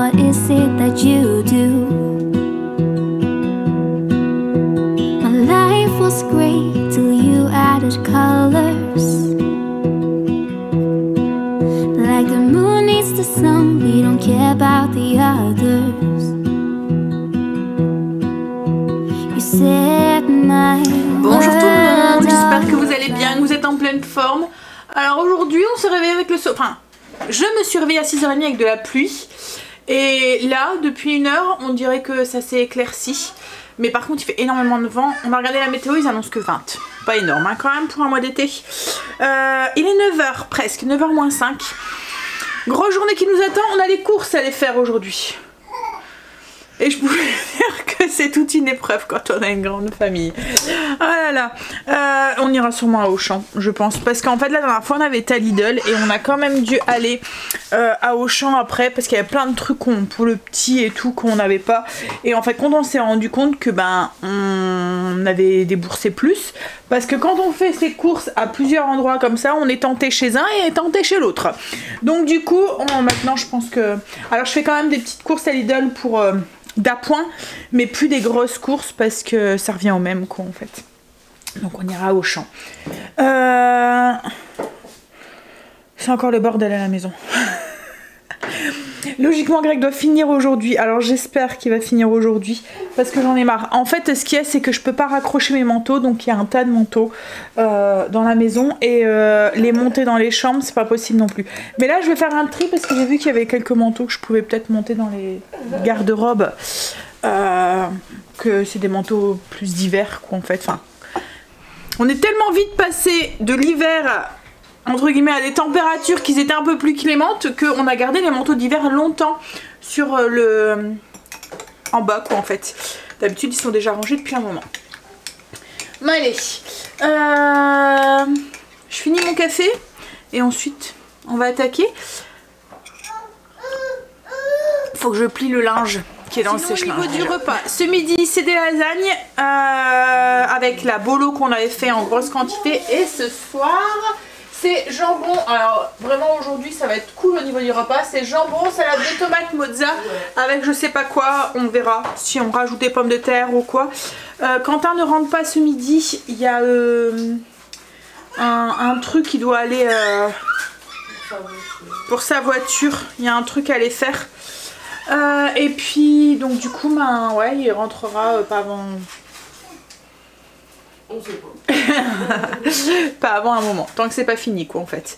what is it that you do? My life was great till you added colors. Like the moon needs the sun, we don't care about the others. You set my Bonjour tout le monde, j'espère que vous allez bien, que vous êtes en pleine forme. Alors aujourd'hui on s'est réveillé avec le soleil, enfin je me suis réveillée à 6h30 avec de la pluie. Et là depuis 1 heure on dirait que ça s'est éclairci. Mais par contre il fait énormément de vent. On va regarder la météo, ils annoncent que 20. Pas énorme hein, quand même pour un mois d'été. Il est 9h presque, 9h moins 5. Grosse journée qui nous attend, on a les courses à aller faire aujourd'hui. Et je pouvais dire que c'est toute une épreuve quand on a une grande famille. Ah là là. On ira sûrement à Auchan, je pense. Parce qu'en fait, la dernière fois, on avait été à Lidl et on a quand même dû aller à Auchan après. Parce qu'il y avait plein de trucs pour le petit et tout qu'on n'avait pas. Et en fait, quand on s'est rendu compte que on avait déboursé plus. Parce que quand on fait ses courses à plusieurs endroits comme ça, on est tenté chez un et tenté chez l'autre. Donc du coup, maintenant, je pense que... Alors, je fais quand même des petites courses à Lidl pour... d'appoint, mais plus des grosses courses parce que ça revient au même quoi en fait. Donc on ira au champ. C'est encore le bordel à la maison. Logiquement Greg doit finir aujourd'hui, alors j'espère qu'il va finir aujourd'hui parce que j'en ai marre. En fait ce qu'il y a c'est que je peux pas raccrocher mes manteaux, donc il y a un tas de manteaux dans la maison et les monter dans les chambres c'est pas possible non plus. Mais là je vais faire un tri parce que j'ai vu qu'il y avait quelques manteaux que je pouvais peut-être monter dans les garde-robes, que c'est des manteaux plus d'hiver quoi en fait. Enfin, on est tellement vite passé de l'hiver entre guillemets à des températures qui étaient un peu plus clémentes qu'on a gardé les manteaux d'hiver longtemps sur en bas quoi en fait. D'habitude ils sont déjà rangés depuis un moment. Bon allez, je finis mon café et ensuite on va attaquer. Faut que je plie le linge qui est dans le sèche-linge. Au niveau du repas, ce midi c'est des lasagnes avec la bolo qu'on avait fait en grosse quantité et ce soir c'est jambon. Alors vraiment aujourd'hui ça va être cool au niveau du repas. C'est jambon, salade de tomates mozza avec je sais pas quoi. On verra si on rajoute des pommes de terre ou quoi. Quentin ne rentre pas ce midi. Il y a un truc qui doit aller pour sa voiture. Il y a un truc à aller faire. Et puis donc du coup ouais, il rentrera pas avant... On sait pas. Pas avant un moment, tant que c'est pas fini quoi en fait.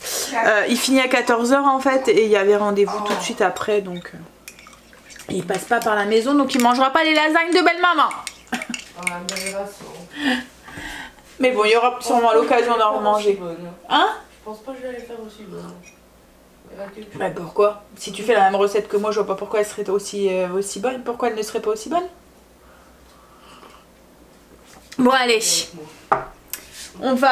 Il finit à 14h en fait et il y avait rendez-vous tout de suite après donc il passe pas par la maison donc il mangera pas les lasagnes de belle maman. Mais bon il y aura sûrement l'occasion d'en remanger. Hein? Je pense pas que je vais les faire aussi bonne. Bah pourquoi? Si tu fais la même recette que moi je vois pas pourquoi elle serait aussi bonne. Pourquoi elle ne serait pas aussi bonne? Bon allez, on va...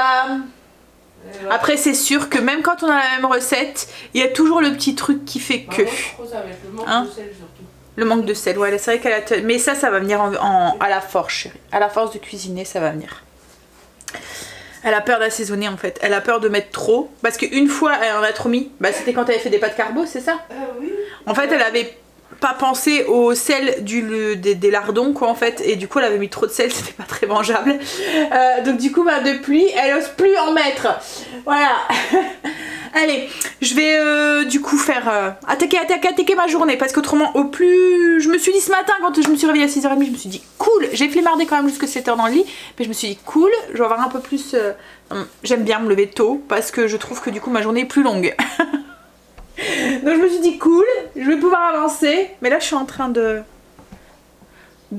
Après c'est sûr que même quand on a la même recette, il y a toujours le petit truc qui fait que... Hein? Le manque de sel, ouais c'est vrai qu'elle a... Mais ça va venir à la force chérie. À la force de cuisiner ça va venir. Elle a peur d'assaisonner en fait, elle a peur de mettre trop. Parce qu'une fois elle en a trop mis, bah c'était quand elle avait fait des pâtes carbo, c'est ça? Oui. En fait elle avait... pas pensé au sel des lardons quoi en fait et du coup elle avait mis trop de sel, c'était pas très mangeable, donc du coup depuis elle ose plus en mettre, voilà. Allez je vais du coup faire attaquer ma journée parce qu'autrement au plus je me suis dit ce matin quand je me suis réveillée à 6h30 je me suis dit cool, j'ai flemmardé quand même jusqu'à 7h dans le lit mais je me suis dit cool, je vais avoir un peu plus j'aime bien me lever tôt parce que je trouve que du coup ma journée est plus longue. Donc je me suis dit cool, je vais pouvoir avancer. Mais là je suis en train de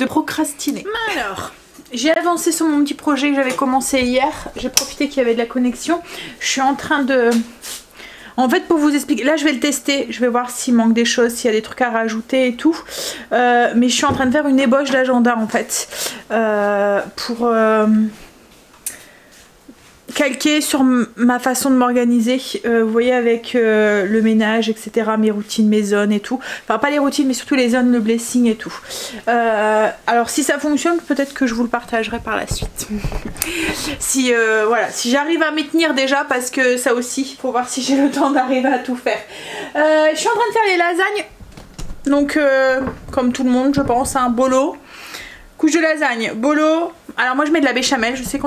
procrastiner. Alors, j'ai avancé sur mon petit projet que j'avais commencé hier. J'ai profité qu'il y avait de la connexion. Je suis en train de... En fait pour vous expliquer, là je vais le tester. Je vais voir s'il manque des choses, s'il y a des trucs à rajouter et tout. Mais je suis en train de faire une ébauche d'agenda en fait. Pour... calqué sur ma façon de m'organiser, vous voyez avec le ménage etc, mes routines, mes zones et tout, enfin pas les routines mais surtout les zones, le blessing et tout. Alors si ça fonctionne peut-être que je vous le partagerai par la suite. Si voilà, si j'arrive à m'y tenir déjà parce que ça aussi, il faut voir si j'ai le temps d'arriver à tout faire. Je suis en train de faire les lasagnes Donc comme tout le monde je pense, un bolo. Couche de lasagne, bolo. Alors moi je mets de la béchamel, je sais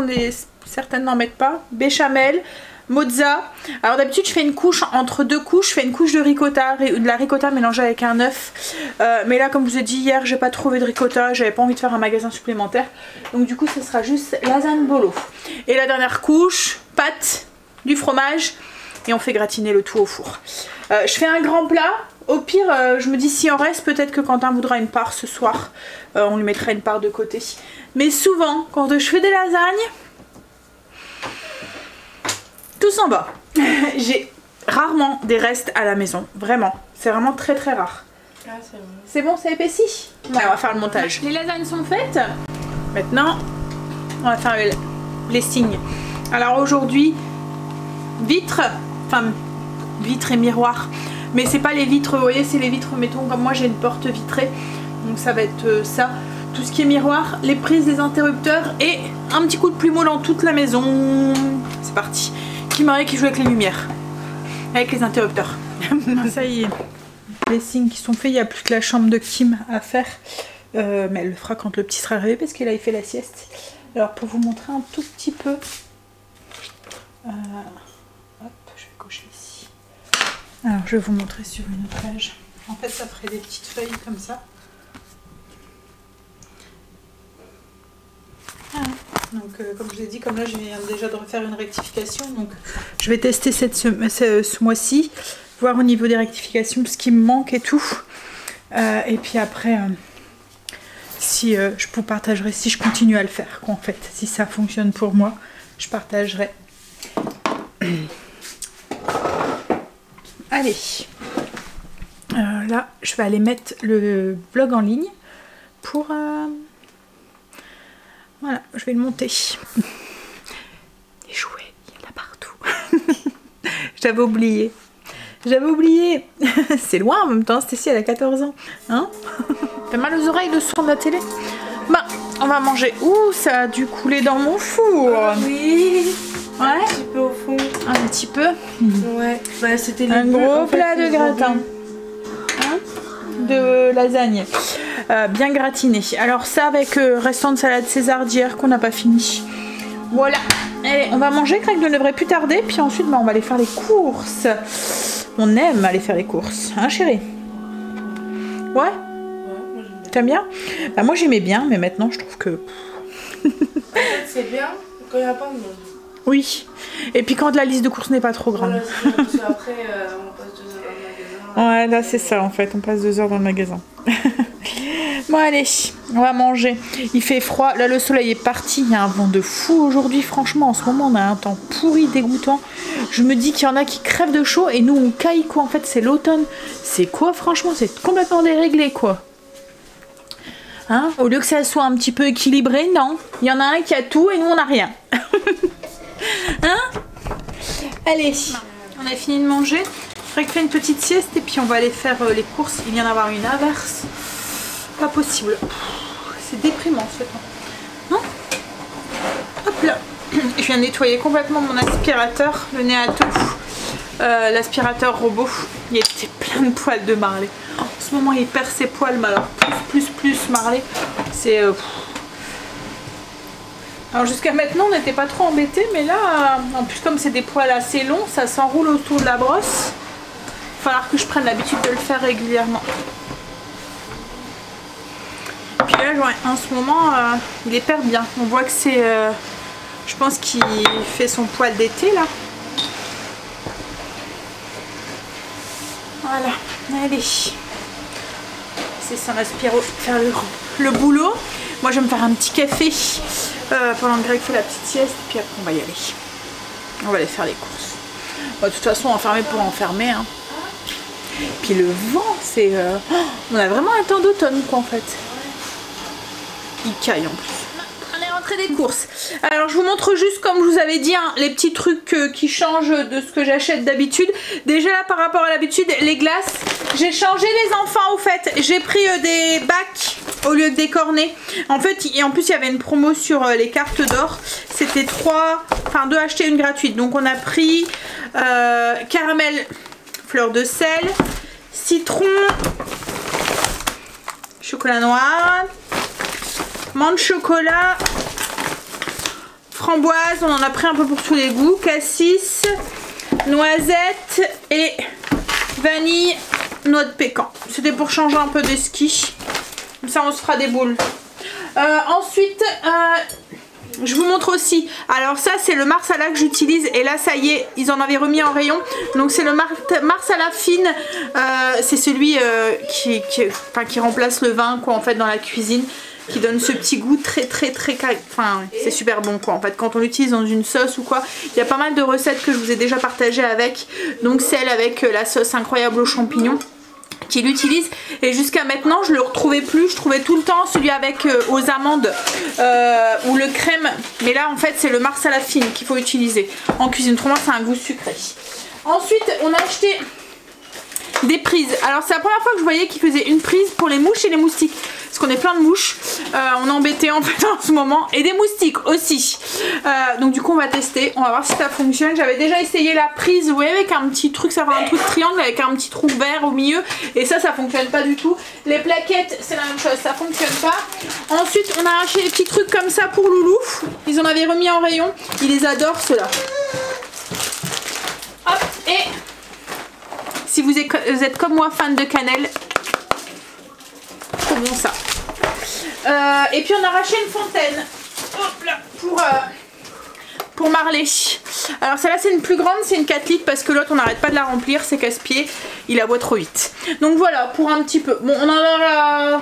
certaines n'en mettent pas. Béchamel, mozza. Alors d'habitude je fais une couche entre deux couches, je fais une couche de ricotta, de la ricotta mélangée avec un œuf. Mais là comme je vous ai dit hier, j'ai pas trouvé de ricotta, j'avais pas envie de faire un magasin supplémentaire. Donc du coup ce sera juste lasagne bolo. Et la dernière couche, pâte, du fromage et on fait gratiner le tout au four. Je fais un grand plat. Au pire, je me dis s'il en reste, peut-être que Quentin voudra une part ce soir. On lui mettra une part de côté. Mais souvent, quand je fais des lasagnes, tout s'en va. J'ai rarement des restes à la maison. Vraiment. C'est vraiment très très rare. Ah, c'est vrai. C'est bon, c'est épaissi? Ouais, on va faire le montage. Les lasagnes sont faites. Maintenant, on va faire les signes. Alors aujourd'hui, vitres et miroirs. Mais c'est pas les vitres, vous voyez, c'est les vitres, mettons, comme moi j'ai une porte vitrée. Donc ça va être ça. Tout ce qui est miroir, les prises des interrupteurs et un petit coup de plumeau dans toute la maison. C'est parti. Qui Marie qui joue avec les lumières. Avec les interrupteurs. Ça y est. Les signes qui sont faits, il n'y a plus que la chambre de Kim à faire. Mais elle le fera quand le petit sera réveillé parce qu'il a fait la sieste. Alors pour vous montrer un tout petit peu. Hop, je vais cocher ici. Alors je vais vous montrer sur une autre page. En fait ça ferait des petites feuilles comme ça. Voilà. Donc comme je vous ai dit, comme là je viens déjà de refaire une rectification, donc je vais tester ce mois-ci, voir au niveau des rectifications ce qui me manque et tout. Et puis après, si je vous partagerai, si je continue à le faire, quoi, en fait, si ça fonctionne pour moi, je partagerai. Allez, là je vais aller mettre le blog en ligne pour voilà, je vais le monter. Les jouets, il y en a partout. J'avais oublié. C'est loin en même temps, Stécie elle a 14 ans, hein. T'as mal aux oreilles le son de la télé? Bah on va manger. Ouh, ça a dû couler dans mon four. Oui. Ouais. Un petit peu au fond. Un petit peu. Ouais. Bah, c'était un gros plat de gratin. Hein, de lasagne. Bien gratiné. Alors ça avec restant de salade César d'hier qu'on n'a pas fini. Voilà. Allez, on va manger, Craig ne devrait plus tarder. Puis ensuite, bah, on va aller faire les courses. On aime aller faire les courses. Hein, chérie? Ouais? Ouais, moi j'aime bien. T'aimes bien? Bah, moi j'aimais bien, mais maintenant je trouve que... En fait, c'est bien quand il n'y a pas de monde. Oui. Et puis quand la liste de courses n'est pas trop grande. Voilà, parce qu'après, on passe 2 heures dans le magasin. Ouais, là c'est ça en fait, on passe 2 heures dans le magasin. Bon allez, on va manger. Il fait froid, là le soleil est parti, il y a un vent de fou aujourd'hui. Franchement en ce moment on a un temps pourri, dégoûtant. Je me dis qu'il y en a qui crèvent de chaud et nous on caille quoi. En fait c'est l'automne. C'est quoi franchement, c'est complètement déréglé quoi. Hein, au lieu que ça soit un petit peu équilibré, non. Il y en a un qui a tout et nous on n'a rien. Hein? Allez, on a fini de manger. Faudrait que je fasse une petite sieste et puis on va aller faire les courses. Il vient d'avoir une averse. Pas possible. C'est déprimant ce temps. Hein? Hop là. Je viens de nettoyer complètement mon aspirateur, le Neato. L'aspirateur robot. Il était plein de poils de marlé. En ce moment il perd ses poils, mais alors plus marlé. C'est... Alors jusqu'à maintenant on n'était pas trop embêtés, mais là en plus comme c'est des poils assez longs, ça s'enroule autour de la brosse. Il va falloir que je prenne l'habitude de le faire régulièrement. Puis là ouais, en ce moment il les perd bien. On voit que c'est... je pense qu'il fait son poil d'été là. Voilà, allez. C'est son aspiro faire le boulot. Moi je vais me faire un petit café pendant que Greg fait la petite sieste, puis après on va y aller. On va aller faire les courses. Bon, de toute façon enfermé pour enfermer. Hein. Puis le vent, c'est... on a vraiment un temps d'automne quoi en fait. Il caille en plus. On est rentré des courses. Alors je vous montre juste comme je vous avais dit hein, les petits trucs qui changent de ce que j'achète d'habitude. Déjà là par rapport à l'habitude, les glaces, j'ai changé les enfants au fait. J'ai pris des bacs au lieu de des cornets. En fait, et en plus il y avait une promo sur les cartes d'or. C'était 2 achetés, 1 gratuite. Donc on a pris caramel, fleur de sel, citron, chocolat noir, menthe chocolat, framboise, on en a pris un peu pour tous les goûts, cassis, noisette et vanille, noix de pécan. C'était pour changer un peu des skis. Comme ça on se fera des boules. Ensuite, je vous montre aussi. Alors ça c'est le Marsala que j'utilise. Et là ça y est, ils en avaient remis en rayon. Donc c'est le Marsala fine. C'est celui qui remplace le vin quoi en fait dans la cuisine. Qui donne ce petit goût très enfin c'est super bon quoi en fait quand on l'utilise dans une sauce ou quoi. Il y a pas mal de recettes que je vous ai déjà partagées avec, donc celle avec la sauce incroyable aux champignons qui l'utilise, et jusqu'à maintenant je le retrouvais plus, je trouvais tout le temps celui avec aux amandes ou le crème, mais là en fait c'est le Marsala fine qu'il faut utiliser en cuisine, autrement c'est un goût sucré. Ensuite on a acheté des prises. Alors c'est la première fois que je voyais qu'ils faisaient une prise pour les mouches et les moustiques. Parce qu'on est plein de mouches. On est embêté en fait en ce moment. Et des moustiques aussi. Donc du coup on va tester. On va voir si ça fonctionne. J'avais déjà essayé la prise, vous voyez, avec un petit truc, ça fait un truc triangle avec un petit trou vert au milieu. Et ça fonctionne pas du tout. Les plaquettes c'est la même chose, ça fonctionne pas. Ensuite on a acheté des petits trucs comme ça pour Loulou. Ils en avaient remis en rayon. Il les adore ceux-là. Hop, et si vous êtes comme moi fan de cannelle, trop bon ça. Et puis on a racheté une fontaine. Hop là, pour Marley. Alors celle-là c'est une plus grande, c'est une 4 litres parce que l'autre on n'arrête pas de la remplir, c'est casse-pied, il aboie trop vite. Donc voilà, pour un petit peu. Bon on en a...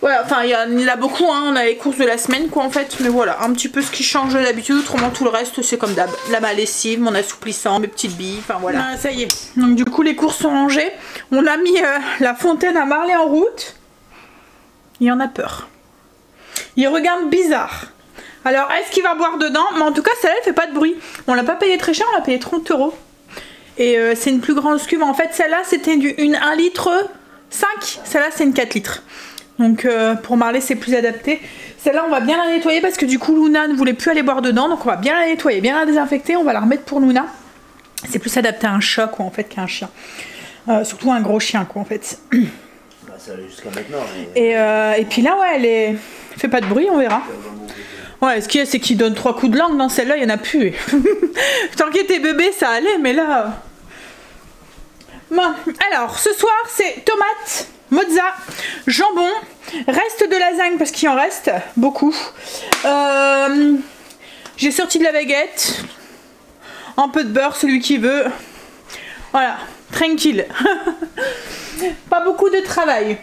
Voilà, enfin il y en a beaucoup, hein. On a les courses de la semaine quoi en fait, mais voilà, un petit peu ce qui change d'habitude, autrement tout le reste c'est comme d'hab. La lessive, mon assouplissant, mes petites billes, enfin voilà. Ça y est, donc du coup les courses sont rangées, on a mis la fontaine à Marley en route, il en a peur. Il regarde bizarre. Alors est-ce qu'il va boire dedans? Mais en tout cas celle-là elle fait pas de bruit, on l'a pas payé très cher, on l'a payé 30 €. Et c'est une plus grande cuve, en fait celle-là c'était une 1,5 litre, celle-là c'est une 4 litres. Donc pour Marley c'est plus adapté. Celle-là on va bien la nettoyer parce que du coup Luna ne voulait plus aller boire dedans. Donc on va bien la nettoyer, bien la désinfecter. On va la remettre pour Luna. C'est plus adapté à un chat quoi en fait qu'à un chien. Surtout un gros chien quoi en fait. Bah, ça allait jusqu'à maintenant. Mais... Et puis là ouais elle fait pas de bruit, on verra. Ouais, ce qu'il y a c'est qu'il donne 3 coups de langue. Dans celle-là il n'y en a plus. Tant qu'il était bébé ça allait, mais là... Bon, alors ce soir c'est tomates, mozza, jambon, reste de lasagne parce qu'il en reste beaucoup. J'ai sorti de la baguette, un peu de beurre celui qui veut. Voilà, tranquille. Pas beaucoup de travail.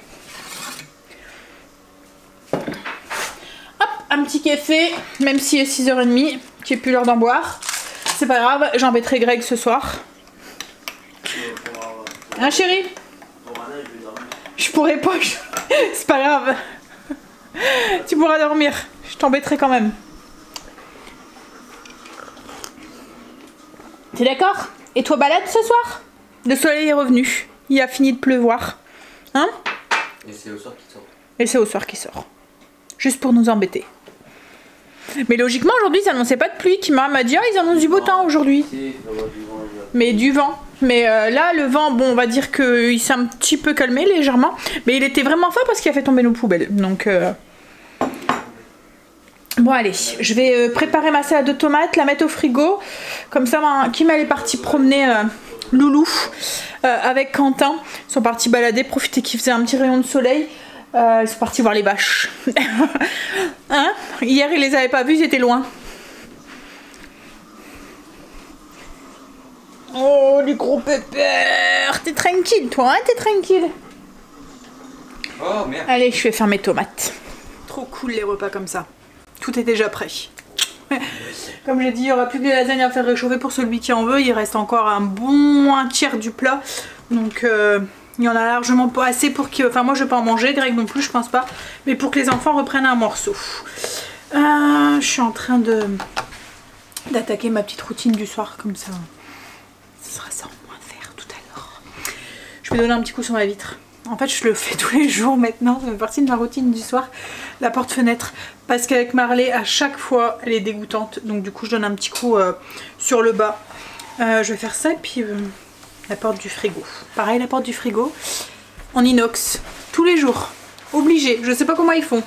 Hop, un petit café, même s'il est 6h30, qui est plus l'heure d'en boire. C'est pas grave, j'embêterai Greg ce soir. Hein chérie? Je pourrais pas, c'est pas grave. Tu pourras dormir, je t'embêterai quand même. T'es d'accord? Et toi balade ce soir? Le soleil est revenu, il a fini de pleuvoir. Hein? Et c'est au soir qui sort. Et c'est au soir qui sort. Juste pour nous embêter. Mais logiquement aujourd'hui ils annonçaient pas de pluie, Kima m'a dit ah, ils annoncent du beau temps aujourd'hui. Mais du vent. Mais là le vent, bon on va dire qu'il s'est un petit peu calmé légèrement. Mais il était vraiment fort parce qu'il a fait tomber nos poubelles. Donc bon allez, je vais préparer ma salade de tomates, la mettre au frigo. Comme ça Kima elle est partie promener Loulou avec Quentin. Ils sont partis balader, profiter qu'il faisait un petit rayon de soleil. Ils sont partis voir les vaches. Hein? Hier ils les avaient pas vus, ils étaient loin. Oh les gros pépères. T'es tranquille toi, hein? T'es tranquille. Oh merde. Allez, je vais faire mes tomates. Trop cool les repas comme ça. Tout est déjà prêt. Comme j'ai dit, il n'y aura plus que des lasagnes à faire réchauffer pour celui qui en veut. Il reste encore un bon tiers du plat. Donc il y en a largement pas assez pour que... Enfin moi je vais pas en manger, Greg non plus je pense pas. Mais pour que les enfants reprennent un morceau. Je suis en train d'attaquer ma petite routine du soir comme ça. Ce sera ça en moins de faire tout à l'heure. Je vais donner un petit coup sur ma vitre. En fait je le fais tous les jours maintenant, ça fait partie de ma routine du soir. La porte-fenêtre, parce qu'avec Marley à chaque fois elle est dégoûtante. Donc du coup je donne un petit coup sur le bas. Je vais faire ça et puis la porte du frigo. Pareil la porte du frigo en inox, tous les jours. Obligé. Je sais pas comment ils font.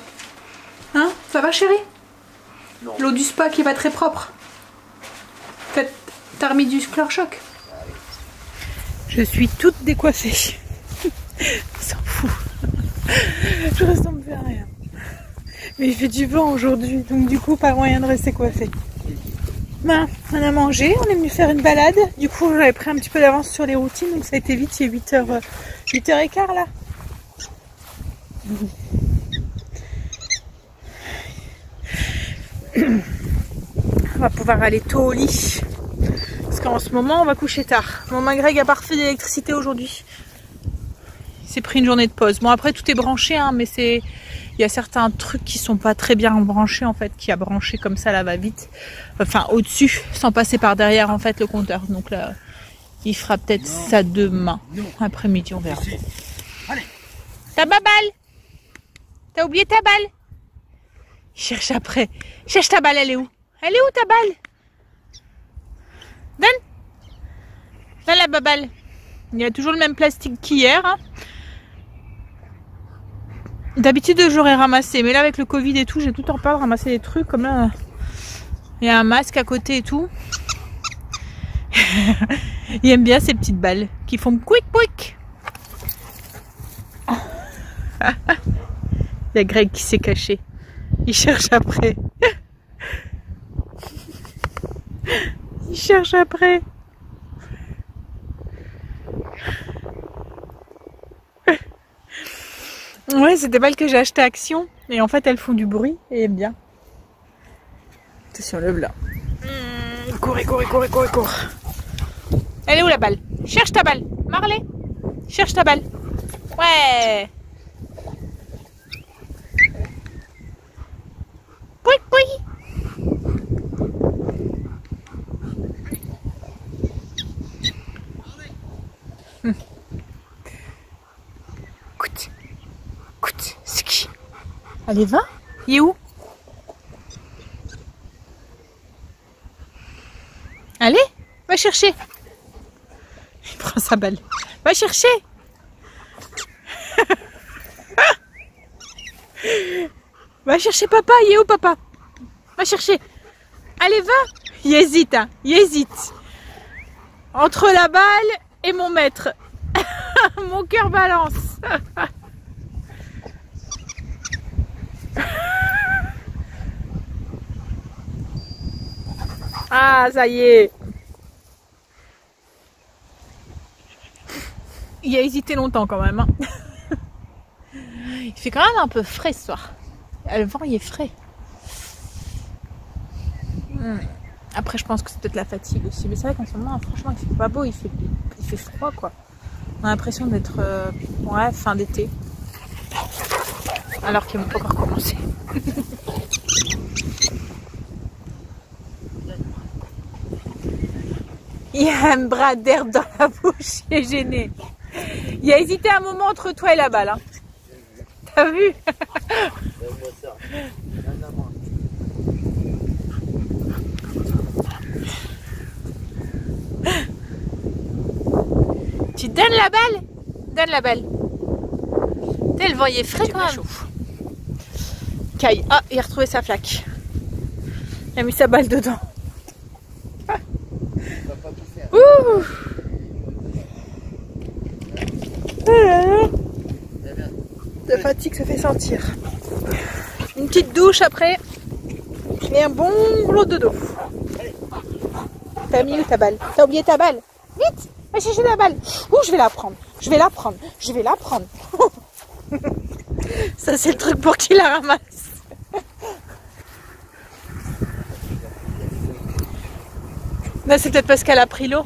Hein? Ça va chérie? L'eau du spa qui est pas très propre. T'as remis du Chlor-Choc? Je suis toute décoiffée. On s'en fout. Je ressemble plus à rien. Mais il fait du vent aujourd'hui, donc du coup pas moyen de rester coiffée. Ben, on a mangé, on est venu faire une balade. Du coup j'avais pris un petit peu d'avance sur les routines, donc ça a été vite, il est 8h15 là. On va pouvoir aller tôt au lit. Parce qu'en ce moment on va coucher tard. Mon Greg a pas refait d'électricité aujourd'hui. Il s'est pris une journée de pause. Bon après tout est branché hein, mais c'est... Il y a certains trucs qui sont pas très bien branchés en fait, qui a branché comme ça là va vite. Enfin au-dessus, sans passer par derrière en fait le compteur. Donc là, il fera peut-être ça demain. Après-midi, on verra. Ta balle. T'as oublié ta balle? Il cherche après. Cherche ta balle, elle est où? Elle est où ta balle? Donne la baballe. Il y a toujours le même plastique qu'hier. Hein. D'habitude j'aurais ramassé, mais là avec le Covid et tout, j'ai tout en peur de ramasser des trucs comme là. Il y a un masque à côté et tout. Il aime bien ces petites balles qui font quick quick. Il y a Greg qui s'est caché. Il cherche après. Il cherche après. Ouais, c'est des balles que j'ai achetées à Action. Et en fait, elles font du bruit et aiment bien. Attention, le là. Cours. Elle est où la balle? Cherche ta balle. Marley, cherche ta balle. Ouais. Allez, va. Il est où? Allez, va chercher. Il prend sa balle. Va chercher. Va chercher papa. Il est où papa? Va chercher. Allez, va. Il hésite, hein. Il hésite. Entre la balle et mon maître. Mon cœur balance. Ah, ça y est. Il a hésité longtemps quand même. Hein. Il fait quand même un peu frais ce soir. Le vent, il est frais. Après, je pense que c'est peut-être la fatigue aussi. Mais c'est vrai qu'en ce moment, franchement, il fait pas beau. Il fait froid, quoi. On a l'impression d'être ouais, fin d'été. Alors qu'il n'a pas encore commencé. Il y a un bras d'herbe dans la bouche, il est gêné. Il a hésité un moment entre toi et la balle. Hein. T'as vu? Tu donnes la balle? Donne la balle. Le vent il est frais quand même. Kai, ah, il a retrouvé sa flaque. Il a mis sa balle dedans. Ouh. La fatigue se fait sentir. Une petite douche après. Et un bon boulot de dos. T'as mis où ta balle? T'as oublié ta balle? Vite, va chercher la balle. Ouh, je vais la prendre. Ça c'est le truc pour qu'il la ramasse. Là c'est peut-être parce qu'elle a pris l'eau.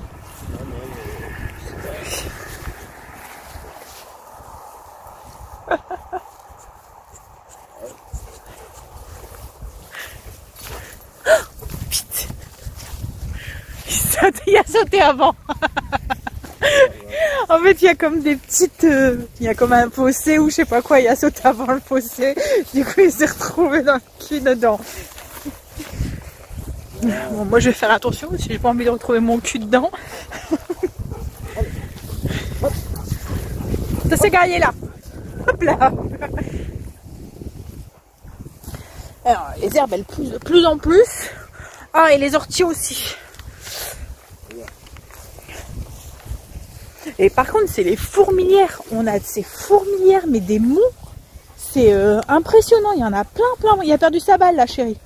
Il a sauté avant. En fait, il y a comme des petites... il y a comme un fossé ou je sais pas quoi, il a sauté avant le fossé. Du coup, il s'est retrouvé dans le cul dedans. Bon, moi, je vais faire attention parce que j'ai pas envie de retrouver mon cul dedans. Ça s'est gaillé là. Hop là. Alors, les herbes, elles poussent de plus en plus. Ah, et les orties aussi. Et par contre, c'est les fourmilières. On a de ces fourmilières, mais des mous. C'est impressionnant. Il y en a plein. Il a perdu sa balle, là, chérie.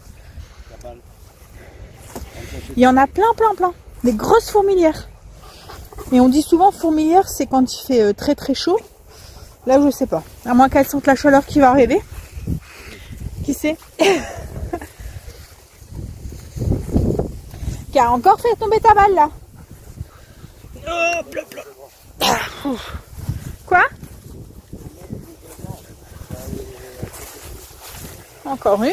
Il y en a plein. Des grosses fourmilières. Et on dit souvent fourmilière, c'est quand il fait très très chaud. Là, je sais pas. À moins qu'elle sente la chaleur qui va arriver. Qui sait? Qui a encore fait tomber ta balle, là. Quoi? Encore une.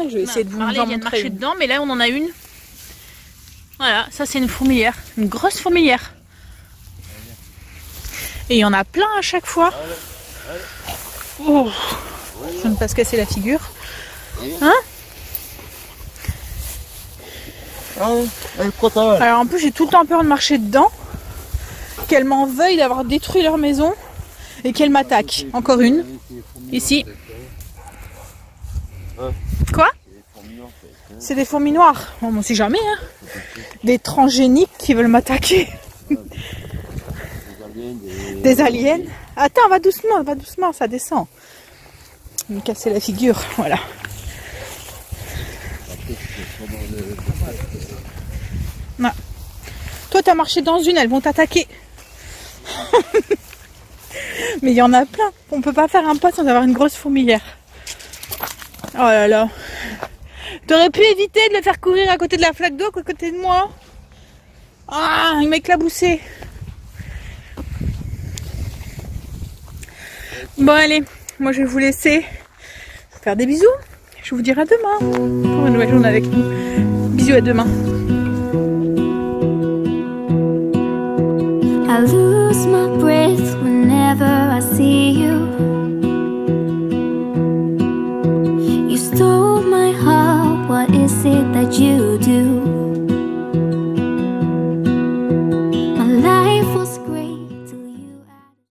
Je vais essayer de vous marcher dedans, mais là on en a une. Voilà, ça c'est une fourmilière, une grosse fourmilière. Et il y en a plein à chaque fois. Oh, je ne vais pas se casser la figure. Hein? Alors en plus j'ai tout le temps peur de marcher dedans. Qu'elles m'en veuillent d'avoir détruit leur maison et qu'elles m'attaquent. Encore une. Ici. Quoi? C'est des fourmis noires. Oh, on sait jamais. Hein. Des transgéniques qui veulent m'attaquer. Des aliens. Attends, va doucement, ça descend. Je vais me casser la figure. Voilà. Non. Toi, t'as marché dans une, elles vont t'attaquer. Mais il y en a plein. On peut pas faire un pas sans avoir une grosse fourmilière. Oh là là. T'aurais pu éviter de le faire courir à côté de la flaque d'eau qu'à côté de moi. Ah, il m'a éclaboussé. Bon allez, moi je vais vous laisser faire des bisous. Je vous dirai à demain pour une nouvelle journée avec nous. Bisous, à demain. I lose my breath whenever I see you. You stole my heart, what is it that you do?